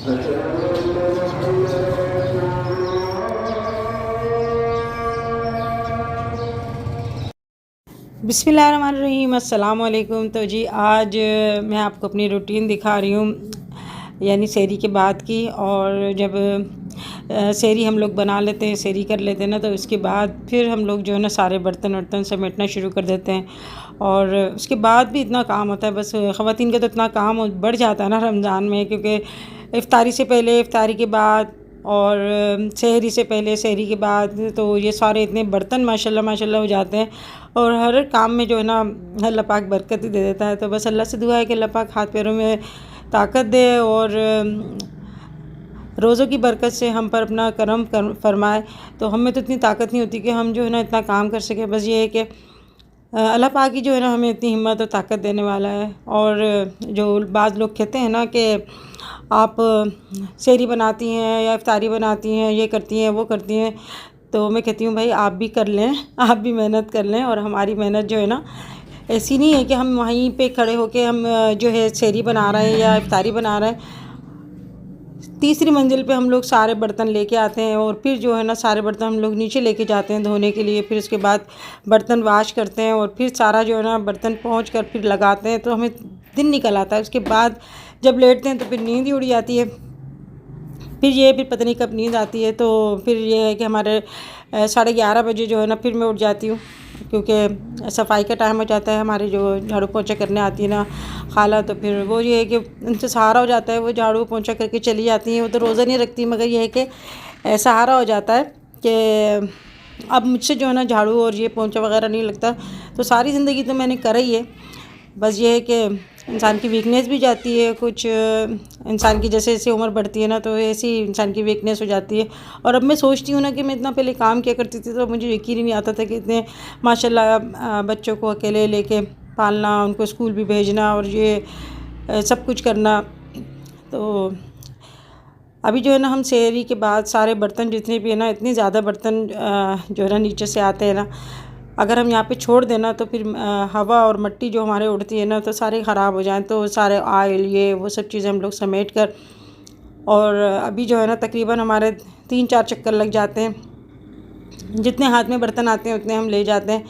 बिस्मिल्लाहिर्रहमानिर्रहीम, अस्सलाम वालेकुम। तो जी आज मैं आपको अपनी रूटीन दिखा रही हूँ, यानी सेहरी के बाद की। और जब सेहरी हम लोग बना लेते हैं, सेहरी कर लेते हैं ना, तो उसके बाद फिर हम लोग जो है ना सारे बर्तन वर्तन समेटना शुरू कर देते हैं। और उसके बाद भी इतना काम होता है, बस ख़वातीन का तो इतना काम बढ़ जाता है ना रमज़ान में, क्योंकि इफ्तारी से पहले, इफ्तारी के बाद और सेहरी से पहले, सेहरी के बाद, तो ये सारे इतने बर्तन माशाल्लाह माशाल्लाह हो जाते हैं। और हर काम में जो है ना अल्लाह पाक बरकत ही दे देता है। तो बस अल्लाह से दुआ है कि अल्लाह पाक हाथ पैरों में ताकत दे और रोज़ों की बरकत से हम पर अपना करम फरमाए। तो हम में तो इतनी ताकत नहीं होती कि हम जो है ना इतना काम कर सकें। बस ये है कि अल्लाह पाक ही जो है ना हमें इतनी हिम्मत और ताकत देने वाला है। और जो बाज़ लोग कहते हैं ना कि आप सेहरी बनाती हैं या इफ्तारी बनाती हैं, ये करती हैं वो करती हैं, तो मैं कहती हूँ भाई आप भी कर लें, आप भी मेहनत कर लें। और हमारी मेहनत जो है ना ऐसी नहीं है कि हम वहीं पे खड़े होके हम जो है सेहरी बना रहे हैं या इफ्तारी बना रहे हैं। तीसरी मंजिल पे हम लोग सारे बर्तन लेके आते हैं और फिर जो है ना सारे बर्तन हम लोग नीचे लेके जाते हैं धोने के लिए। फिर उसके बाद बर्तन वॉश करते हैं और फिर सारा जो है ना बर्तन पहुँच कर फिर लगाते हैं, तो हमें दिन निकल आता है। उसके बाद जब लेटते हैं तो फिर नींद ही उड़ जाती है। फिर पता नहीं कब नींद आती है, तो फिर ये है कि हमारे 11:30 बजे जो है ना फिर मैं उठ जाती हूँ, क्योंकि सफाई का टाइम हो जाता है। हमारी जो झाड़ू पोंछा करने आती है ना खाला, तो फिर वो ये है कि उनसे सहारा हो जाता है, वो झाड़ू पोंछा करके चली जाती हैं। वो तो रोज़ा नहीं रखती, मगर ये है कि सहारा हो जाता है कि अब मुझसे जो है ना झाड़ू और ये पोंछा वगैरह नहीं लगता। तो सारी ज़िंदगी तो मैंने करा ही है। बस ये है कि इंसान की वीकनेस भी जाती है कुछ, इंसान की जैसे जैसे उम्र बढ़ती है ना, तो ऐसी इंसान की वीकनेस हो जाती है। और अब मैं सोचती हूँ ना कि मैं इतना पहले काम किया करती थी, तो मुझे यकीन ही नहीं आता था कि इतने माशाल्लाह बच्चों को अकेले लेके पालना, उनको स्कूल भी भेजना और ये सब कुछ करना। तो अभी जो है ना हम सेहरी के बाद सारे बर्तन जितने भी है ना, इतने ज़्यादा बर्तन जो है ना नीचे से आते हैं ना, अगर हम यहाँ पे छोड़ देना तो फिर हवा और मिट्टी जो हमारे उड़ती है ना, तो सारे ख़राब हो जाएं। तो सारे ऑयल ये वो सब चीज़ें हम लोग समेट कर, और अभी जो है ना तकरीबन हमारे 3-4 चक्कर लग जाते हैं। जितने हाथ में बर्तन आते हैं उतने हम ले जाते हैं।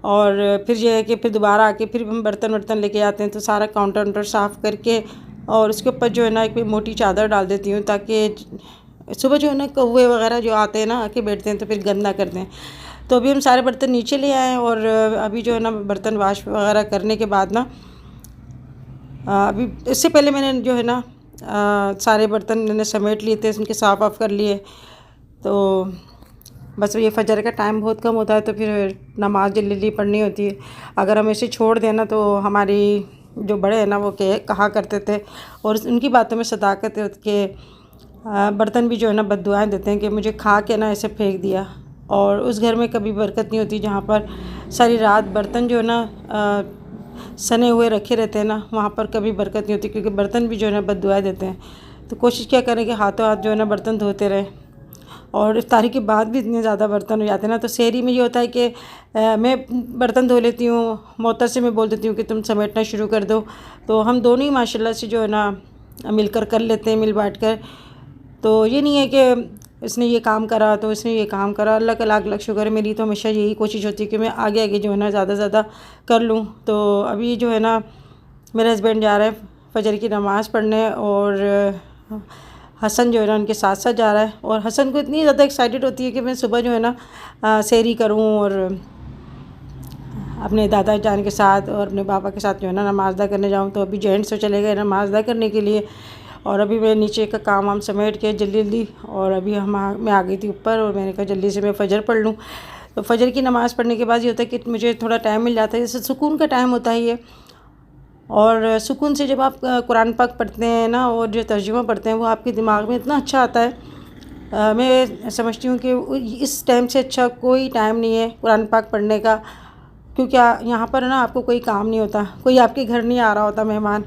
और फिर ये है कि फिर दोबारा आके फिर हम बर्तन वर्तन लेके आते हैं, तो सारा काउंटर वाउंटर साफ़ करके और उसके ऊपर जो है ना एक मोटी चादर डाल देती हूँ, ताकि सुबह जो है ना कौवे वगैरह जो आते हैं ना आके बैठते हैं तो फिर गंदा करते हैं। तो अभी हम सारे बर्तन नीचे ले आए हैं और अभी जो है ना बर्तन वाश वगैरह करने के बाद ना, अभी इससे पहले मैंने जो है ना सारे बर्तन मैंने समेट लिए थे, उनके साफ़ वाफ कर लिए। तो बस ये फजर का टाइम बहुत कम होता है, तो फिर नमाज जल्दी जल्दी पढ़नी होती है। अगर हम ऐसे छोड़ दें ना, तो हमारी जो बड़े हैं ना वो कहा करते थे, और उनकी बातों में सदाकत है कि बर्तन भी जो है ना बद्दुआएं देते हैं कि मुझे खा के ना ऐसे फेंक दिया। और उस घर में कभी बरकत नहीं होती जहाँ पर सारी रात बर्तन जो है ना सने हुए रखे रहते हैं ना, वहाँ पर कभी बरकत नहीं होती, क्योंकि बर्तन भी जो है ना बद्दुआएं देते हैं। तो कोशिश क्या करें कि हाथों हाथ जो है ना बर्तन धोते रहें। और इफ्तारी के बाद भी इतने ज़्यादा बर्तन हो जाते हैं ना, तो सेहरी में ये होता है कि मैं बर्तन धो लेती हूँ, मोहतर से मैं बोल देती हूँ कि तुम समेटना शुरू कर दो। तो हम दोनों ही माशाल्लाह से जो है ना मिलकर कर लेते हैं, मिल बांट कर। तो ये नहीं है कि इसने ये काम करा तो इसने ये काम करा, अल्लाह का लाख लाख शुक्र है। मेरी तो हमेशा यही कोशिश होती है कि मैं आगे आगे जो है ना ज़्यादा से ज़्यादा कर लूँ। तो अभी जो है ना मेरे हस्बैंड जा रहे हैं फजर की नमाज़ पढ़ने, और हसन जो है ना उनके साथ साथ जा रहा है। और हसन को इतनी ज़्यादा एक्साइटेड होती है कि मैं सुबह जो है ना सेहरी करूँ और अपने दादा जान के साथ और अपने पापा के साथ जो है ना नमाज़ अदा करने जाऊँ। तो अभी जेंट्स से चले गए नमाज़ अदा करने के लिए, और अभी मैं नीचे का काम वाम समेट के जल्दी जल्दी, और अभी मैं आ गई थी ऊपर, और मैंने कहा जल्दी से मैं फ़जर पढ़ लूँ। तो फ़जर की नमाज़ पढ़ने के बाद ये होता है कि मुझे थोड़ा टाइम मिल जाता है, जैसे सुकून का टाइम होता है ये। और सुकून से जब आप कुरान पाक पढ़ते हैं ना, और जो तर्जुमा पढ़ते हैं वो आपके दिमाग में इतना अच्छा आता है। मैं समझती हूँ कि इस टाइम से अच्छा कोई टाइम नहीं है कुरान पाक पढ़ने का, क्योंकि यहाँ पर ना आपको कोई काम नहीं होता, कोई आपके घर नहीं आ रहा होता मेहमान।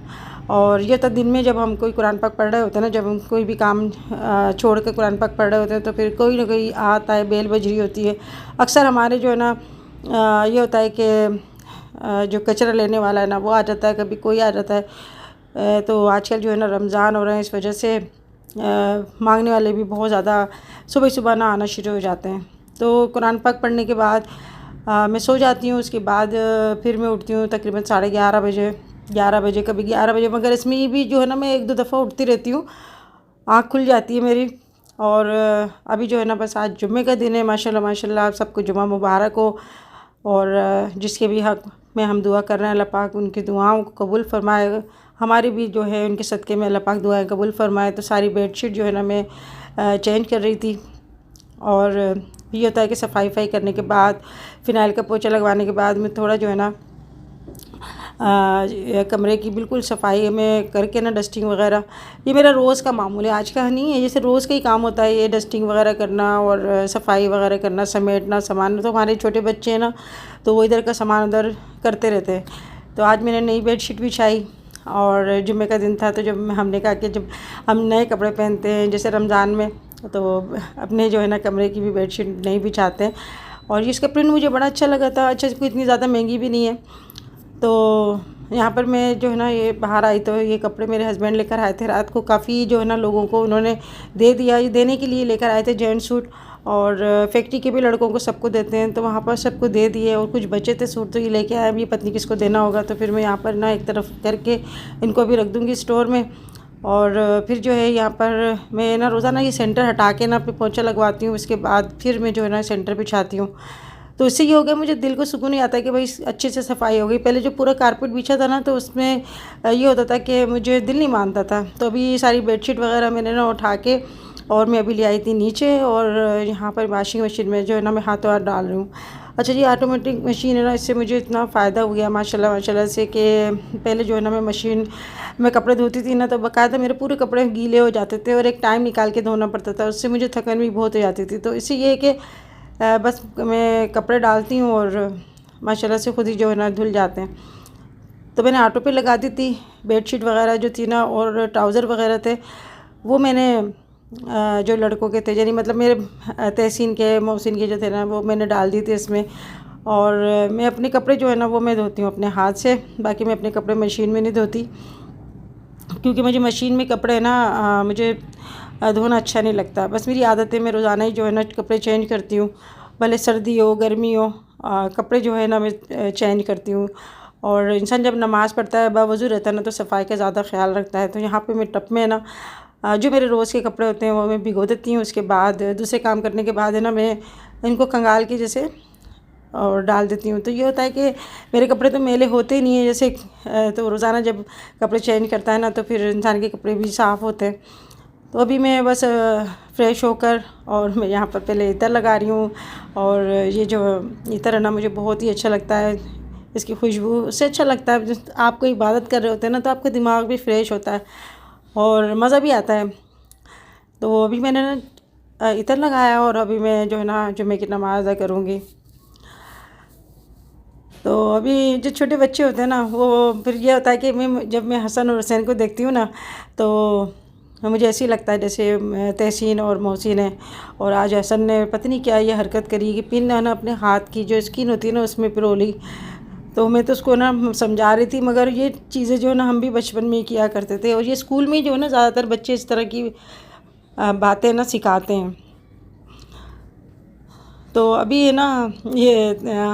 और ये तो दिन में जब हम कोई कुरान पाक पढ़ रहे होते हैं ना, जब हम कोई भी काम छोड़ कर कुरान पाक पढ़ रहे होते हैं, तो फिर कोई ना कोई आता है, बेल बज रही होती है। अक्सर हमारे जो है ना ये होता है कि जो कचरा लेने वाला है ना वो आ जाता है, कभी कोई आ जाता है। तो आजकल जो है ना रमज़ान हो रहे हैं, इस वजह से मांगने वाले भी बहुत ज़्यादा सुबह सुबह ना आना शुरू हो जाते हैं। तो कुरान पाक पढ़ने के बाद मैं सो जाती हूँ। उसके बाद फिर मैं उठती हूँ तकरीबन 11:30 बजे, 11 बजे, कभी 11 बजे, मगर इसमें ये भी जो है ना मैं 1-2 दफ़ा उठती रहती हूँ, आँख खुल जाती है मेरी। और अभी जो है ना बस आज जुम्मे का दिन है, माशाल्लाह माशाल्लाह, सबको जुम्मा मुबारक हो। और जिसके भी हक़ में हम दुआ कर रहे हैं, अल्लाह पाक उनकी दुआओं को कबूल फ़रमाए, हमारी भी जो है उनके सदक़े में अल्लाह पाक दुआएं कबूल फ़रमाए। तो सारी बेडशीट जो है ना मैं चेंज कर रही थी। और ये होता है कि सफाई करने के बाद, फ़िनाइल का पोछा लगवाने के बाद मैं थोड़ा जो है ना कमरे की बिल्कुल सफाई में करके ना डस्टिंग वगैरह, ये मेरा रोज़ का मामूल है, आज का नहीं है, जैसे रोज़ का ही काम होता है ये डस्टिंग वगैरह करना और सफाई वगैरह करना, समेटना सामान। तो हमारे छोटे बच्चे हैं ना, तो वो इधर का सामान उधर करते रहते हैं। तो आज मैंने नई बेडशीट बिछाई और जुम्मे का दिन था, तो जब हमने कहा कि जब हम नए कपड़े पहनते हैं जैसे रमज़ान में, तो अपने जो है ना कमरे की भी बेडशीट नहीं बिछाते हैं। और इसका प्रिंट मुझे बड़ा अच्छा लगा था। अच्छा, कोई इतनी ज़्यादा महंगी भी नहीं है। तो यहाँ पर मैं जो है ना ये बाहर आई, तो ये कपड़े मेरे हस्बैंड लेकर आए थे रात को। काफ़ी जो है ना लोगों को उन्होंने दे दिया, ये देने के लिए लेकर आए थे जेंट्स सूट, और फैक्ट्री के भी लड़कों को सबको देते हैं, तो वहाँ पर सबको दे दिए। और कुछ बचे थे सूट, तो ये लेके आए, अब ये पत्नी किसको देना होगा। तो फिर मैं यहाँ पर ना एक तरफ करके इनको भी रख दूँगी स्टोर में। और फिर जो है यहाँ पर मैं ना रोज़ाना ये सेंटर हटा के ना फिर पोंछा लगवाती हूँ। उसके बाद फिर मैं जो है ना सेंटर बिछाती हूँ। तो इससे ये हो गया, मुझे दिल को सुकून नहीं आता कि भाई अच्छे से सफाई हो गई। पहले जो पूरा कारपेट बिछा था ना, तो उसमें ये होता था कि मुझे दिल नहीं मानता था। तो अभी सारी बेडशीट वगैरह मैंने ना उठा के और मैं अभी ले आई थी नीचे, और यहाँ पर वॉशिंग मशीन में जो है ना मैं हाथों हाथ डाल रही हूँ। अच्छा जी, ऑटोमेटिक मशीन है ना, इससे मुझे इतना फ़ायदा हो गया माशाल्लाह माशाल्लाह से, कि पहले जो है ना मैं मशीन में कपड़े धोती थी ना, तो बाकायदा मेरे पूरे कपड़े गीले हो जाते थे और एक टाइम निकाल के धोना पड़ता था। उससे मुझे थकन भी बहुत हो जाती थी। तो इससे ये है कि बस मैं कपड़े डालती हूँ और माशाल्लाह से खुद ही जो है ना धुल जाते हैं। तो मैंने ऑटो पे लगा दी थी बेडशीट वगैरह जो थी ना, और ट्राउज़र वगैरह थे वो मैंने जो लड़कों के थे, यानी मतलब मेरे तहसीन के मोहसिन के जो थे ना, वो मैंने डाल दी थी इसमें। और मैं अपने कपड़े जो है ना वो मैं धोती हूँ अपने हाथ से, बाकी मैं अपने कपड़े मशीन में नहीं धोती, क्योंकि मुझे मशीन में कपड़े ना मुझे धोना अच्छा नहीं लगता। बस मेरी आदत है, मैं रोज़ाना ही जो है ना कपड़े चेंज करती हूँ, भले सर्दी हो गर्मी हो, कपड़े जो है ना मैं चेंज करती हूँ। और इंसान जब नमाज़ पढ़ता है, बावज़ू रहता है ना, तो सफाई का ज़्यादा ख्याल रखता है। तो यहाँ पे मैं टब में ना जो मेरे रोज़ के कपड़े होते हैं वो मैं भिगो देती हूँ। उसके बाद दूसरे काम करने के बाद है ना मैं इनको कंगाल के जैसे और डाल देती हूँ। तो ये होता है कि मेरे कपड़े तो मैले होते ही नहीं है जैसे, तो रोज़ाना जब कपड़े चेंज करता है ना, तो फिर इंसान के कपड़े भी साफ़ होते हैं। तो अभी मैं बस फ़्रेश होकर और मैं यहाँ पर पहले इतर लगा रही हूँ। और ये जो इतर है ना मुझे बहुत ही अच्छा लगता है, इसकी खुशबू उससे अच्छा लगता है। आप कोई इबादत कर रहे होते हैं ना, तो आपका दिमाग भी फ्रेश होता है और मज़ा भी आता है। तो अभी मैंने ना इतर लगाया, और अभी मैं जो है ना जुम्मे की नमाज़ अदा करूँगी। तो अभी जो छोटे बच्चे होते हैं ना, वो फिर ये होता है कि जब मैं हसन और हुसैन को देखती हूँ ना, तो मुझे ऐसे ही लगता है जैसे तहसीन और मोहसिन है। और आज हसन ने पता नहीं क्या ये हरकत करी कि पिन ना अपने हाथ की जो स्किन होती है ना उसमें पिरो ली। तो मैं तो उसको ना समझा रही थी, मगर ये चीज़ें जो है ना हम भी बचपन में ही किया करते थे। और ये स्कूल में जो है ना ज़्यादातर बच्चे इस तरह की बातें ना सिखाते हैं। तो अभी है ना ये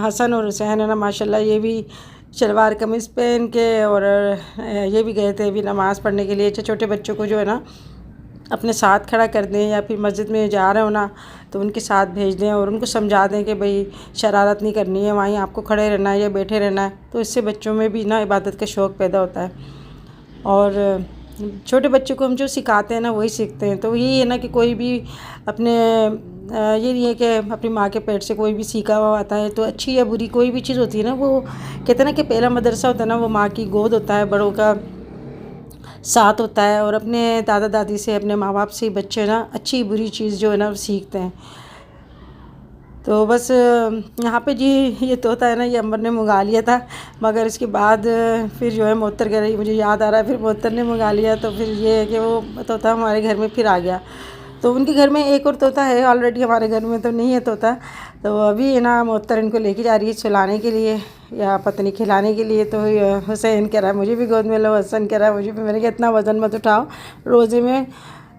हसन और हुसैन है ना माशाल्लाह, ये भी शलवार कमीज़ पहन के और ये भी गए थे अभी नमाज़ पढ़ने के लिए। छोटे बच्चों को जो है ना अपने साथ खड़ा कर दें, या फिर मस्जिद में जा रहे हो ना तो उनके साथ भेज दें और उनको समझा दें कि भाई शरारत नहीं करनी है, वहीं आपको खड़े रहना है या बैठे रहना है। तो इससे बच्चों में भी ना इबादत का शौक़ पैदा होता है। और छोटे बच्चों को हम जो सिखाते हैं ना वही सीखते हैं। तो यही है ना कि कोई भी अपने ये नहीं है कि अपनी माँ के पेट से कोई भी सीखा हुआ आता है, तो अच्छी या बुरी कोई भी चीज़ होती है ना, वो कहते हैं ना कि पहला मदरसा होता है ना वो माँ की गोद होता है, बड़ों का साथ होता है। और अपने दादा दादी से, अपने माँ बाप से ही बच्चे ना अच्छी बुरी चीज़ जो है ना सीखते हैं। तो बस यहाँ पे जी ये तोता है ना, ये अंबर ने मंगा लिया था, मगर इसके बाद फिर जो है मोहत्तर कह रही, मुझे याद आ रहा है, फिर मोहत्तर ने मंगा लिया। तो फिर ये है कि वो तोता हमारे घर में फिर आ गया। तो उनके घर में एक और तोता है ऑलरेडी, हमारे घर में तो नहीं है तोता। तो अभी है ना मोहत्तर इनको लेके जा रही है सुलाने के लिए या पता नहीं खिलाने के लिए। तो हुसैन कह रहा है मुझे भी गोद में लो, हसन कह रहा है मुझे भी। मैंने कहा इतना वज़न मत उठाओ रोज़े में,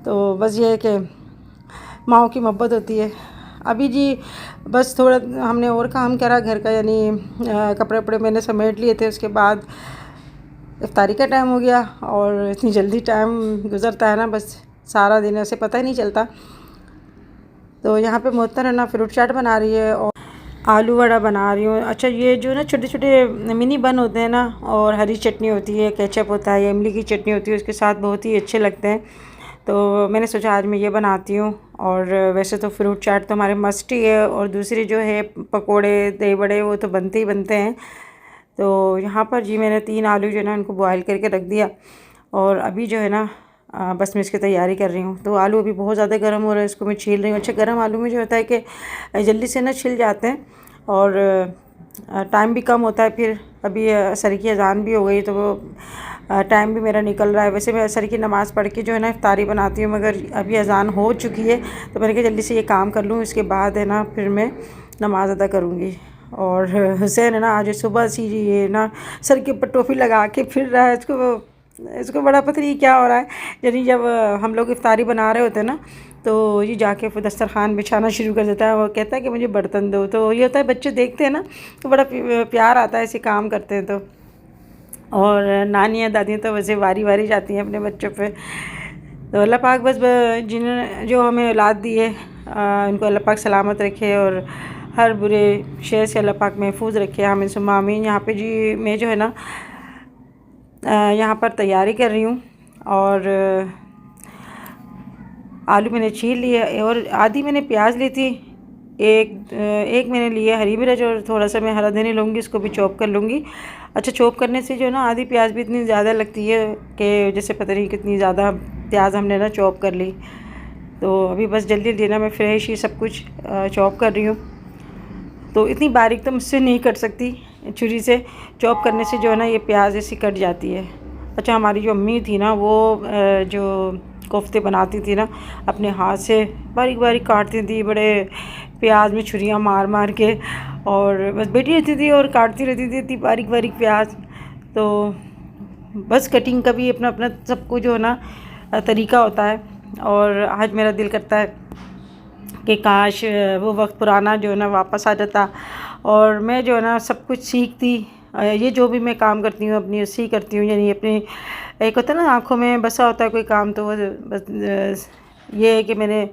तो बस ये है कि माँओं की मोहब्बत होती है। अभी जी बस थोड़ा हमने और काम करा घर का, यानी कपड़े वपड़े मैंने समेट लिए थे। उसके बाद इफ्तारी का टाइम हो गया और इतनी जल्दी टाइम गुज़रता है ना, बस सारा दिन ऐसे पता ही नहीं चलता। तो यहाँ पे मोहतर है ना फ्रूट चाट बना रही है और आलू वड़ा बना रही हूँ। अच्छा, ये जो ना छोटे छोटे मिनी बन होते हैं ना, और हरी चटनी होती है, केचप होता है या इमली की चटनी होती है, उसके साथ बहुत ही अच्छे लगते हैं। तो मैंने सोचा आज मैं ये बनाती हूँ। और वैसे तो फ्रूट चाट तो हमारे मस्ट ही है, और दूसरी जो है पकोड़े दही बड़े वो तो बनते ही बनते हैं। तो यहाँ पर जी मैंने 3 आलू जो है ना उनको बॉयल करके रख दिया, और अभी जो है ना बस मैं इसकी तैयारी कर रही हूँ। तो आलू अभी बहुत ज़्यादा गर्म हो रहा है, इसको मैं छील रही हूँ। अच्छा, गर्म आलू में जो होता है कि जल्दी से ना छिल जाते हैं और टाइम भी कम होता है। फिर अभी असर की अज़ान भी हो गई, तो वो टाइम भी मेरा निकल रहा है। वैसे मैं असर की नमाज़ पढ़ के जो है ना इफ्तारी बनाती हूँ, मगर अभी अज़ान हो चुकी है, तो मैंने कहा जल्दी से ये काम कर लूँ, इसके बाद है ना फिर मैं नमाज़ अदा करूँगी। और हुसैन है ना आज सुबह से ये ना सर के ऊपर टोपी लगा के फिर रहा है। इसको बड़ा पता नहीं क्या हो रहा है। यानी जब हम लोग इफ्तारी बना रहे होते हैं ना, तो ये जाके फिर दस्तरखान बिछाना शुरू कर देता है। वो कहता है कि मुझे बर्तन दो। तो ये होता है बच्चे देखते हैं ना तो बड़ा प्यार आता है ऐसे काम करते हैं। तो और नानियाँ दादियाँ तो वैसे वारी वारी जाती हैं अपने बच्चों पे। तो अल्लाह पाक बस जिन्होंने जो हमें औलाद दी है उनको अल्लाह पाक सलामत रखे, और हर बुरे शय से अल्लाह पाक महफूज रखे। आमीन सुम्मा आमीन। यहाँ पे जी मैं जो है ना यहाँ पर तैयारी कर रही हूँ, और आलू मैंने छील लिया, और आधी मैंने प्याज ली थी, एक मैंने लिया हरी मिर्च, और थोड़ा सा मैं हरा धनिया लूँगी, इसको भी चॉप कर लूँगी। अच्छा, चॉप करने से जो है ना आधी प्याज भी इतनी ज़्यादा लगती है कि जैसे पता नहीं कितनी ज़्यादा प्याज हमने ना चॉप कर ली। तो अभी बस जल्दी जल्दी ना मैं फ्रेश ही सब कुछ चॉप कर रही हूँ। तो इतनी बारीक तो मुझसे नहीं कट सकती, छुरी से चॉप करने से जो है ना ये प्याज ऐसी कट जाती है। अच्छा, हमारी जो अम्मी थी ना वो जो कोफ्ते बनाती थी ना अपने हाथ से बारीक बारीक काटती थी, बड़े प्याज में छुरियाँ मार मार के, और बस बैठी रहती थी और काटती रहती थी इतनी बारीक बारीक प्याज। तो बस कटिंग का भी अपना अपना सबको जो है ना तरीका होता है। और आज मेरा दिल करता है कि काश वो वक्त पुराना जो है ना वापस आ जाता, और मैं जो है ना सब कुछ सीखती। ये जो भी मैं काम करती हूँ अपनी उसी करती हूँ, यानी अपनी एक होता है ना आँखों में बसा होता है कोई काम, तो वो बस ये है कि मैंने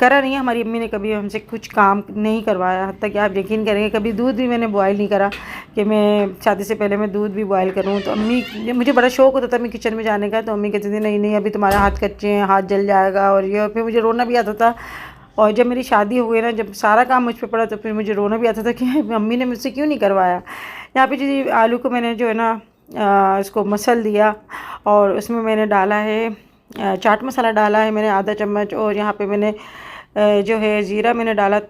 करा नहीं है। हमारी अम्मी ने कभी हमसे कुछ काम नहीं करवाया, हत्ता कि आप यकीन करेंगे कभी दूध भी मैंने बॉयल नहीं करा कि मैं शादी से पहले मैं दूध भी बॉयल करूँ। तो अम्मी, मुझे बड़ा शौक़ होता था मैं किचन में जाने का, तो अम्मी कहती थी नहीं नहीं अभी तुम्हारे हाथ कच्चे हैं, हाथ जल जाएगा, और ये, और फिर मुझे रोना भी आता था। और जब मेरी शादी हो गई ना, जब सारा काम मुझ पर पड़ा, तो फिर मुझे रोना भी आता था कि मम्मी ने मुझसे क्यों नहीं करवाया। यहाँ पे जी आलू को मैंने जो है ना इसको मसल दिया, और उसमें मैंने डाला है चाट मसाला डाला है मैंने आधा चम्मच, और यहाँ पे मैंने जो है ज़ीरा मैंने डाला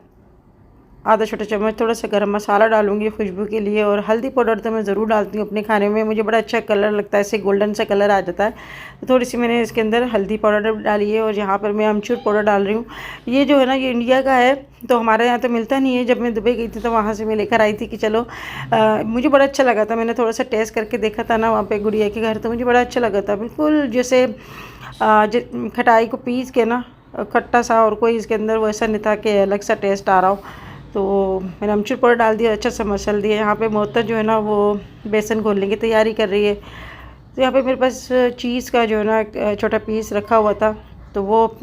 आधा छोटा चम्मच, थोड़ा सा गरम मसाला डालूंगी खुशबू के लिए, और हल्दी पाउडर तो मैं ज़रूर डालती हूँ अपने खाने में, मुझे बड़ा अच्छा कलर लगता है, इससे गोल्डन सा कलर आ जाता है। तो थोड़ी सी मैंने इसके अंदर हल्दी पाउडर डाली है, और यहाँ पर मैं अमचूर पाउडर डाल रही हूँ। ये जो है ना ये इंडिया का है, तो हमारे यहाँ तो मिलता नहीं है। जब मैं दुबई गई थी तो वहाँ से मैं लेकर आई थी कि चलो मुझे बड़ा अच्छा लगा था। मैंने थोड़ा सा टेस्ट करके देखा था ना वहाँ पर गुड़िया के घर, तो मुझे बड़ा अच्छा लगा था। बिल्कुल जैसे खटाई को पीस के ना खट्टा सा, और कोई इसके अंदर वैसा नहीं था कि अलग सा टेस्ट आ रहा हो। तो मैंने अमचूर पाउडर डाल दिया, अच्छा सा मसल दिया। यहाँ पे मोहतर जो है ना वो बेसन घोलने की तैयारी कर रही है। तो यहाँ पे मेरे पास चीज़ का जो है ना छोटा पीस रखा हुआ था, तो वो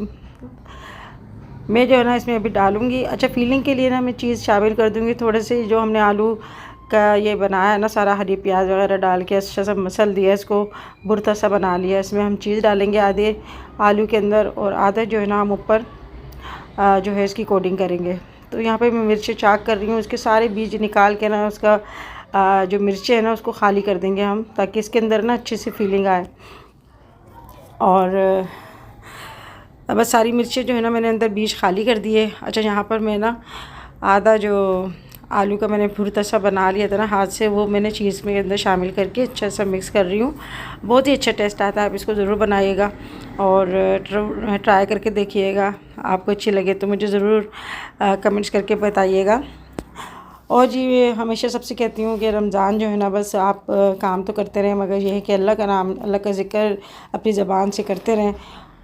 मैं जो है ना इसमें अभी डालूँगी। अच्छा, फीलिंग के लिए ना मैं चीज़ शामिल कर दूँगी थोड़े से, जो हमने आलू का ये बनाया है ना सारा हरी प्याज वगैरह डाल के अच्छा सा मसल दिया, इसको भुर्ता सा बना लिया। इसमें हम चीज़ डालेंगे आधे आलू के अंदर, और आधा जो है ना हम ऊपर जो है इसकी कोटिंग करेंगे। तो यहाँ पे मैं मिर्ची चाक कर रही हूँ, उसके सारे बीज निकाल के ना उसका जो मिर्ची है ना उसको खाली कर देंगे हम, ताकि इसके अंदर ना अच्छी सी फीलिंग आए। और बस सारी मिर्चें जो है ना मैंने अंदर बीज खाली कर दिए। अच्छा, यहाँ पर मैं ना आधा जो आलू का मैंने भुर्ता सा बना लिया था ना हाथ से, वो मैंने चीज़ में अंदर शामिल करके अच्छा सा मिक्स कर रही हूँ। बहुत ही अच्छा टेस्ट आता है, आप इसको ज़रूर बनाइएगा और ट्राई करके देखिएगा। आपको अच्छी लगे तो मुझे ज़रूर कमेंट्स करके बताइएगा। और जी मैं हमेशा सबसे कहती हूँ कि रमज़ान जो है ना बस आप काम तो करते रहें, मगर यह है कि अल्लाह का नाम, अल्लाह का ज़िक्र अपनी ज़बान से करते रहें।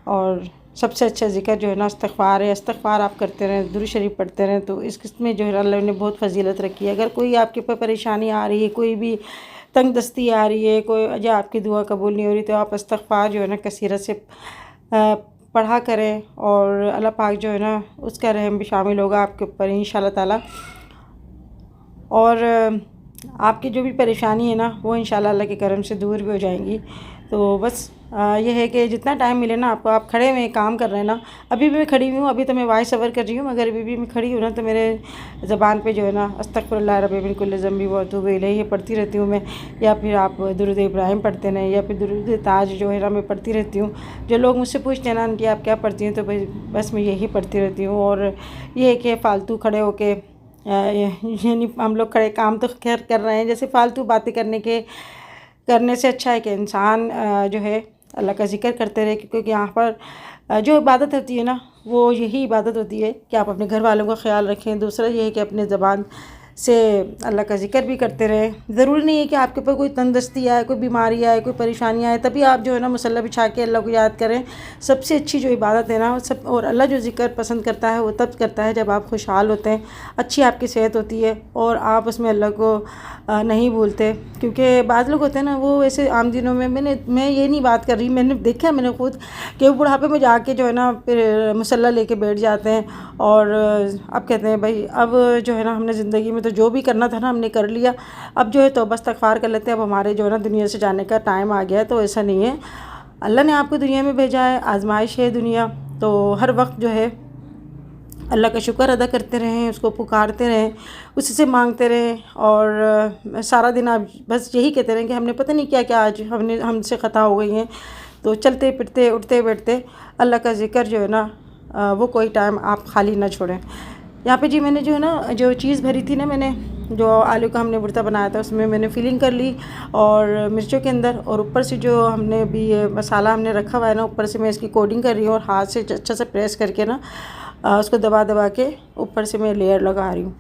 और सबसे अच्छा ज़िक्र जो है ना इस्तिग़फ़ार है। इस्तिग़फ़ार आप करते रहें, दुरूद शरीफ पढ़ते रहें, तो इसमें जो है अल्लाह ने बहुत फजीलत रखी है। अगर कोई आपके ऊपर परेशानी आ रही है, कोई भी तंग दस्ती आ रही है, कोई या आपकी दुआ कबूल नहीं हो रही, तो आप इस्तिग़फ़ार जो है ना कसीरत से पढ़ा करें और अल्लाह पाक जो है ना उसका रहम भी शामिल होगा आपके ऊपर इंशाअल्लाह ताला। और आपकी जो भी परेशानी है ना वो इंशाअल्लाह अल्लाह के करम से दूर भी हो जाएंगी। तो बस ये है कि जितना टाइम मिले ना आपको, आप खड़े हुए काम कर रहे हैं ना, अभी भी मैं खड़ी हुई हूँ, अभी तो मैं वॉइस ओवर कर रही हूँ, मगर अभी भी मैं खड़ी हूँ ना तो मेरे ज़बान पे जो है ना अस्तग़फ़िरुल्लाह रब्बी मिन कुल्लि ज़ंबी व अतूबु इलैहि पढ़ती रहती हूँ मैं, या फिर आप दुरूद इब्राहिम पढ़ते रहें, या फिर दुरूद ताज जो है ना मैं पढ़ती रहती हूँ। जो लोग मुझसे पूछते हैं ना आंटी आप क्या पढ़ती हैं, तो बस मैं यही पढ़ती रहती हूँ। और ये है कि फ़ालतू खड़े होके यानी हम लोग खड़े काम तो खैर कर रहे हैं, जैसे फ़ालतू बातें करने से अच्छा है कि इंसान जो है अल्लाह का ज़िक्र करते रहे, क्योंकि यहाँ पर जो इबादत होती है ना वो यही इबादत होती है कि आप अपने घर वालों का ख्याल रखें। दूसरा ये है कि अपने ज़बान से अल्लाह का ज़िक्र भी करते रहें। ज़रूरी नहीं है कि आपके ऊपर कोई तंदुरुस्ती आए, कोई बीमारी आए, कोई परेशानी आए तभी आप जो है ना मुसल्ला बिछा के अल्लाह को याद करें। सबसे अच्छी जो इबादत है ना सब, और अल्लाह जो ज़िक्र पसंद करता है वो तब करता है जब आप खुशहाल होते हैं, अच्छी आपकी सेहत होती है और आप उसमें अल्लाह को नहीं भूलते। क्योंकि बाज़ लोग होते हैं ना वो ऐसे आम दिनों में, मैं ये नहीं बात कर रही, मैंने देखा, मैंने खुद कि वो बुढ़ापे में जाके जो है ना फिर मुसल्ला लेके बैठ जाते हैं और अब कहते हैं भाई अब जो है ना हमने ज़िंदगी में तो जो भी करना था ना हमने कर लिया, अब जो है तो बस इस्तिग़फ़ार कर लेते हैं, अब हमारे जो है ना दुनिया से जाने का टाइम आ गया है। तो ऐसा नहीं है, अल्लाह ने आपको दुनिया में भेजा है, आजमाइश है दुनिया, तो हर वक्त जो है अल्लाह का शुक्र अदा करते रहें, उसको पुकारते रहें, उससे मांगते रहें। और सारा दिन आप बस यही कहते रहें कि हमने पता नहीं क्या क्या आज हमसे ख़ता हो गई हैं। तो चलते फिरते उठते बैठते अल्लाह का ज़िक्र जो है ना वो कोई टाइम आप खाली ना छोड़ें। यहाँ पे जी मैंने जो है ना जो चीज़ भरी थी ना, मैंने जो आलू का हमने भुर्ता बनाया था उसमें मैंने फिलिंग कर ली और मिर्चों के अंदर, और ऊपर से जो हमने भी ये मसाला हमने रखा हुआ है ना ऊपर से मैं इसकी कोटिंग कर रही हूँ और हाथ से अच्छा से प्रेस करके ना उसको दबा दबा के ऊपर से मैं लेयर लगा रही हूँ।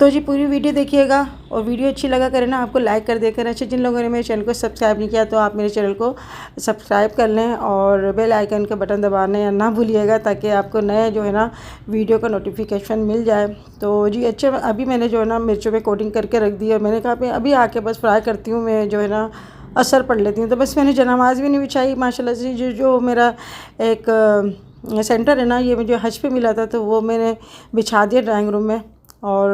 तो जी पूरी वीडियो देखिएगा, और वीडियो अच्छी लगा करें ना आपको लाइक कर देकर। अच्छा जिन लोगों ने मेरे चैनल को सब्सक्राइब नहीं किया तो आप मेरे चैनल को सब्सक्राइब कर लें और बेल आइकन का बटन दबाने ना भूलिएगा, ताकि आपको नए जो है ना वीडियो का नोटिफिकेशन मिल जाए। तो जी अच्छा अभी मैंने जो है ना मिर्चों में कोटिंग करके रख दी और मैंने कहा मैं अभी आके बस फ्राई करती हूँ, मैं जो है ना असर पढ़ लेती हूँ। तो बस मैंने जनामाज़ भी नहीं बिछाई माशाल्लाह से। जो मेरा एक सेंटर है ना ये मुझे हज पे मिला था, तो वो मैंने बिछा दिया ड्राइंग रूम में। और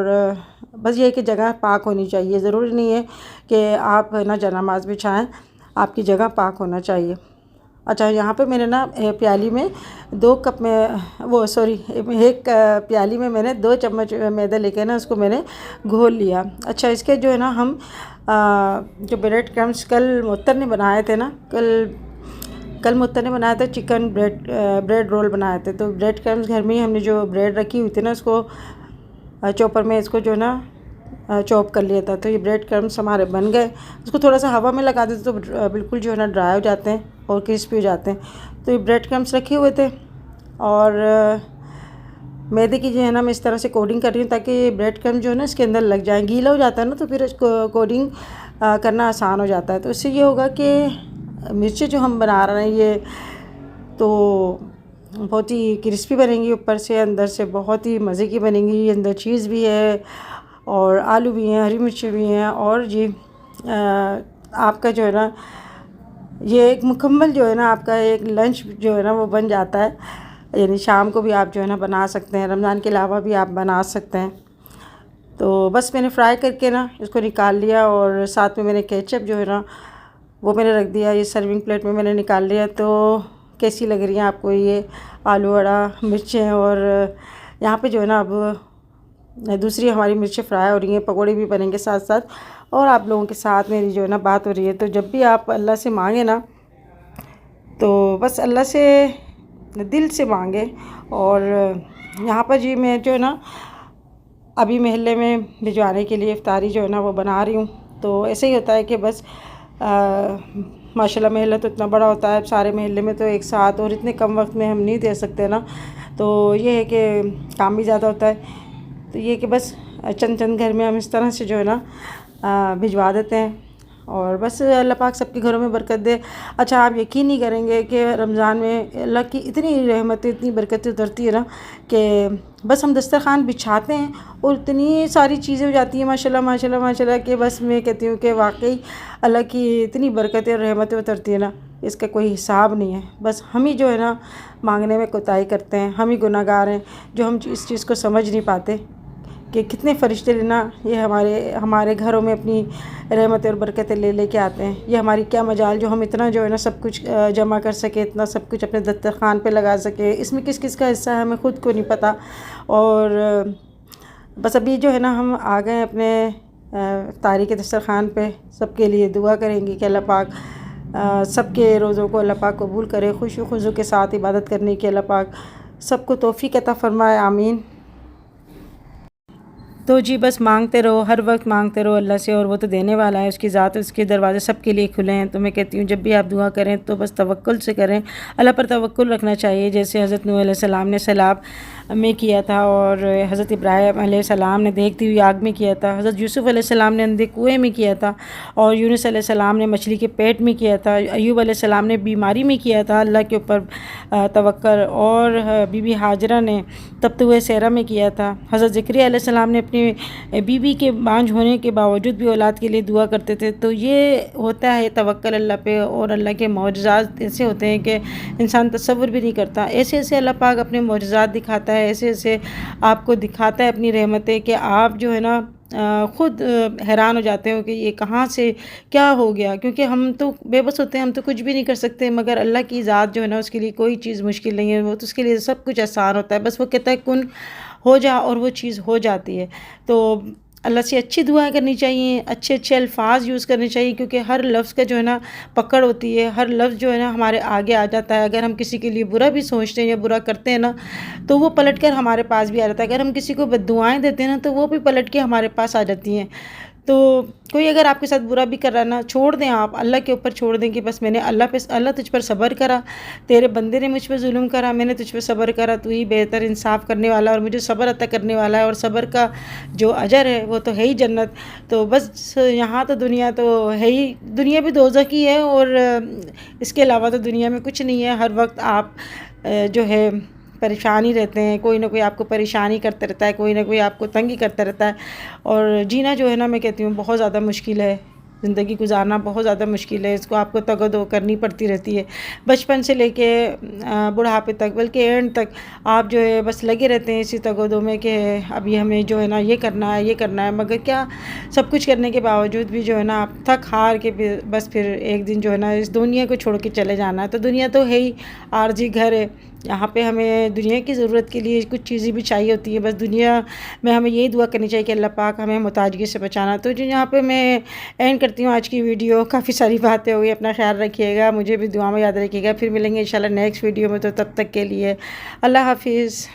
बस ये कि जगह पाक होनी चाहिए, ज़रूरी नहीं है कि आप ना जनामाज़ बिछाएं, आपकी जगह पाक होना चाहिए। अच्छा यहाँ पे मैंने ना प्याली में 2 कप में एक प्याली में मैंने 2 चम्मच मैदा लेके ना उसको मैंने घोल लिया। अच्छा इसके जो है ना हम जो ब्रेड क्रम्स कल मुअत्तर ने बनाए थे ना, कल मुअत्तर ने बनाया था चिकन ब्रेड रोल बनाए थे। तो ब्रेड क्रम्स घर में ही हमने जो ब्रेड रखी हुई थी ना उसको चॉपर में इसको जो ना चॉप कर लिया था। तो ये ब्रेड क्रम्स हमारे बन गए। उसको थोड़ा सा हवा में लगा देते तो बिल्कुल जो है ना ड्राई हो जाते हैं और क्रिस्पी हो जाते हैं। तो ये ब्रेड क्रम्स रखे हुए थे और मैदे की जो है ना मैं इस तरह से कोटिंग कर रही हूँ ताकि ब्रेड क्रम्स जो है ना इसके अंदर लग जाए। गीला हो जाता है ना तो फिर इसको कोटिंग करना आसान हो जाता है। तो इससे ये होगा कि मिर्चें जो हम बना रहे हैं ये तो बहुत ही क्रिस्पी बनेंगी, ऊपर से अंदर से बहुत ही मज़े की बनेंगी। अंदर चीज़ भी है और आलू भी हैं, हरी मिर्ची भी हैं, और जी आपका जो है ना ये एक मुकम्मल जो है ना आपका एक लंच जो है ना वो बन जाता है। यानी शाम को भी आप जो है ना बना सकते हैं, रमज़ान के अलावा भी आप बना सकते हैं। तो बस मैंने फ्राई करके ना इसको निकाल लिया और साथ में मैंने केचप जो है ना वो मैंने रख दिया। ये सर्विंग प्लेट में मैंने निकाल लिया। तो कैसी लग रही हैं आपको ये आलू वड़ा मिर्चें, और यहाँ पे जो है ना अब दूसरी हमारी मिर्चें फ्राई हो रही हैं, पकौड़े भी बनेंगे साथ साथ, और आप लोगों के साथ मेरी जो है ना बात हो रही है। तो जब भी आप अल्लाह से मांगे ना तो बस अल्लाह से दिल से मांगे। और यहाँ पर जी मैं जो है ना अभी महल्ले में भिजवाने के लिए इफ्तारी जो है ना वो बना रही हूँ। तो ऐसे ही होता है कि बस माशाल्लाह महल्ला तो इतना बड़ा होता है, सारे महल्ले में तो एक साथ और इतने कम वक्त में हम नहीं दे सकते ना। तो ये है कि काम भी ज़्यादा होता है। तो ये कि बस चंद घर में हम इस तरह से जो है ना भिजवा देते हैं। और बस अल्लाह पाक सबके घरों में बरकत दे। अच्छा, आप यकीन नहीं करेंगे कि रमज़ान में अल्लाह की इतनी रहमतें, इतनी बरकतें उतरती है ना कि बस हम दस्तरख़्वान बिछाते हैं और इतनी सारी चीज़ें हो जाती हैं माशाल्लाह माशाल्लाह माशाल्लाह, कि बस मैं कहती हूँ कि वाकई अल्लाह की इतनी बरकतें और रहमतें उतरती है ना, इसका कोई हिसाब नहीं है। बस हम ही जो है ना मांगने में कोताही करते हैं, हम ही गुनाहगार हैं जो हम इस चीज़ को समझ नहीं पाते कि कितने फ़रिश्ते लेना ये हमारे घरों में अपनी रहमतें और बरकतें लेके आते हैं। ये हमारी क्या मजाल जो हम इतना जो है ना सब कुछ जमा कर सके, इतना सब कुछ अपने दस्तरख़्वान पे लगा सके। इसमें किस किस का हिस्सा है हमें ख़ुद को नहीं पता। और बस अभी जो है ना हम आ गए अपने तारीख़ दस्तरख़्वान पे। सबके लिए दुआ करेंगे कि अल्लाह पाक सबके रोज़ों को अल्लाह पाक कबूल करे, खुशू खुशू के साथ इबादत करने की अल्लाह पाक सबको तौफ़ीक़ अता फ़रमाए, आमीन। तो जी बस मांगते रहो, हर वक्त मांगते रहो अल्लाह से, और वो तो देने वाला है। उसकी ज़ात, उसके दरवाज़े सबके लिए खुले हैं। तो मैं कहती हूँ जब भी आप दुआ करें तो बस तवक्कुल से करें, अल्लाह पर तवक्कुल रखना चाहिए। जैसे हज़रत नूह अलैहिस्सलाम ने सैलाब में किया था, और हज़रत इब्राहीम अलैहिस्सलाम ने देखती हुई आग में किया था, हज़रत यूसुफ़ अलैहिस्सलाम ने अंधे कुएँ में किया था, और यूनुस अलैहिस्सलाम ने मछली के पेट में किया था, अय्यूब अलैहिस्सलाम ने बीमारी में किया था अल्लाह के ऊपर तवक्कुल, और बीबी हाजरा ने तपते हुए सहरा में किया था। हज़रत ज़करिया अलैहिस्सलाम ने अपनी बीवी के बांझ होने के बावजूद भी औलाद के लिए दुआ करते थे। तो ये होता है तवक्कुल अल्लाह पे, और अल्लाह के मौजज़ात ऐसे होते हैं कि इंसान तसव्वुर भी नहीं करता। ऐसे ऐसे अल्लाह पाक अपने मौजज़ात दिखाता है, ऐसे ऐसे आपको दिखाता है अपनी रहमतें कि आप जो है ना ख़ुद हैरान हो जाते हो कि ये कहाँ से क्या हो गया। क्योंकि हम तो बेबस होते हैं, हम तो कुछ भी नहीं कर सकते, मगर अल्लाह की ज़ात जो है ना उसके लिए कोई चीज़ मुश्किल नहीं है। वो तो उसके लिए सब कुछ आसान होता है, बस वो कहता है कुन हो जा और वो चीज़ हो जाती है। तो अल्लाह से अच्छी दुआएं करनी चाहिए, अच्छे अच्छे अल्फाज यूज़ करने चाहिए, क्योंकि हर लफ्ज़ का जो है ना पकड़ होती है, हर लफ्ज़ जो है ना हमारे आगे आ जाता है। अगर हम किसी के लिए बुरा भी सोचते हैं या बुरा करते हैं ना, तो वो पलट कर हमारे पास भी आ जाता है। अगर हम किसी को बद्दुआएं देते हैं ना, तो वो भी पलट के हमारे पास आ जाती हैं। तो कोई अगर आपके साथ बुरा भी कर रहा है ना, छोड़ दें, आप अल्लाह के ऊपर छोड़ दें कि बस अल्लाह तुझ पर सब्र करा, तेरे बंदे ने मुझ पर जुल्म करा, मैंने तुझ पर सब्र करा, तू ही बेहतर इंसाफ करने वाला और मुझे सब्र अता करने वाला है, और सब्र का जो अजर है वो तो है ही जन्नत। तो बस यहाँ तो दुनिया तो है ही, दुनिया भी दोज़ख ही है, और इसके अलावा तो दुनिया में कुछ नहीं है। हर वक्त आप जो है परेशान ही रहते हैं, कोई ना कोई आपको परेशानी करता रहता है, कोई ना कोई आपको तंग ही करता रहता है। और जीना जो है ना मैं कहती हूँ बहुत ज़्यादा मुश्किल है, ज़िंदगी गुजारना बहुत ज़्यादा मुश्किल है। इसको आपको तगदो करनी पड़ती रहती है, बचपन से लेके बुढ़ापे तक, बल्कि एंड तक आप जो है बस लगे रहते हैं इसी तगदो में कि अभी हमें जो है ना ये करना है, ये करना है। मगर क्या सब कुछ करने के बावजूद भी जो है ना आप थक हार के बस फिर एक दिन जो है ना इस दुनिया को छोड़ के चले जाना है। तो दुनिया तो है ही आर्जी घर है, यहाँ पे हमें दुनिया की ज़रूरत के लिए कुछ चीज़ें भी चाहिए होती है। बस दुनिया में हमें यही दुआ करनी चाहिए कि अल्लाह पाक हमें मुताजगी से बचाना। तो जो यहाँ पे मैं एंड करती हूँ आज की वीडियो। काफ़ी सारी बातें हो गई, अपना ख्याल रखिएगा, मुझे भी दुआ में याद रखिएगा। फिर मिलेंगे इंशाल्लाह नेक्स्ट वीडियो में। तो तब तक के लिए अल्लाह हाफिज़।